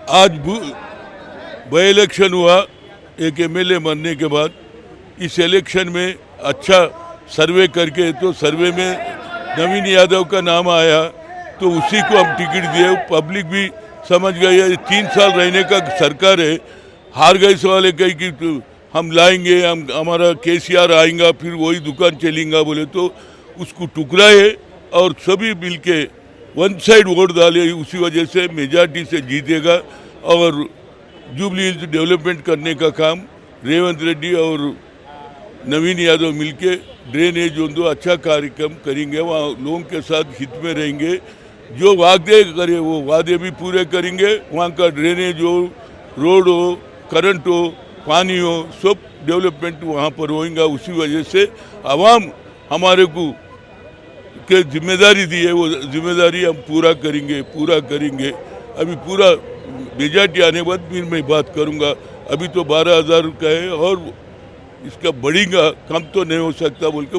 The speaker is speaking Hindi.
आज बाई इलेक्शन हुआ एक एमएलए बनने के बाद। इस इलेक्शन में अच्छा सर्वे करके तो सर्वे में नवीन यादव का नाम आया तो उसी को हम टिकट दिए। पब्लिक भी समझ गई है 3 साल रहने का सरकार है, हार गए इस वाले कहीं कि हम लाएंगे, हम हमारा केसीआर आएगा फिर वही दुकान चलेगा बोले तो उसको टुकराए और सभी मिलके वन साइड वोट डाले। उसी वजह से मेजॉरिटी से जीतेगा और जुबली हिल्स डेवलपमेंट करने का काम रेवंत रेड्डी और नवीन यादव मिलके ड्रेनेज जो अच्छा कार्यक्रम करेंगे, वहाँ लोगों के साथ हित में रहेंगे। जो वादे करे वो वादे भी पूरे करेंगे। वहाँ का ड्रेनेज हो, रोड हो, करंट हो, पानी हो, सब डेवलपमेंट वहाँ पर होगा। उसी वजह से आवाम हमारे को के जिम्मेदारी दी है, वो जिम्मेदारी हम पूरा करेंगे। अभी पूरा मेजॉरिटी आने के बाद फिर मैं बात करूंगा। अभी तो 12,000 का है और इसका बढ़ेगा, कम तो नहीं हो सकता बोल के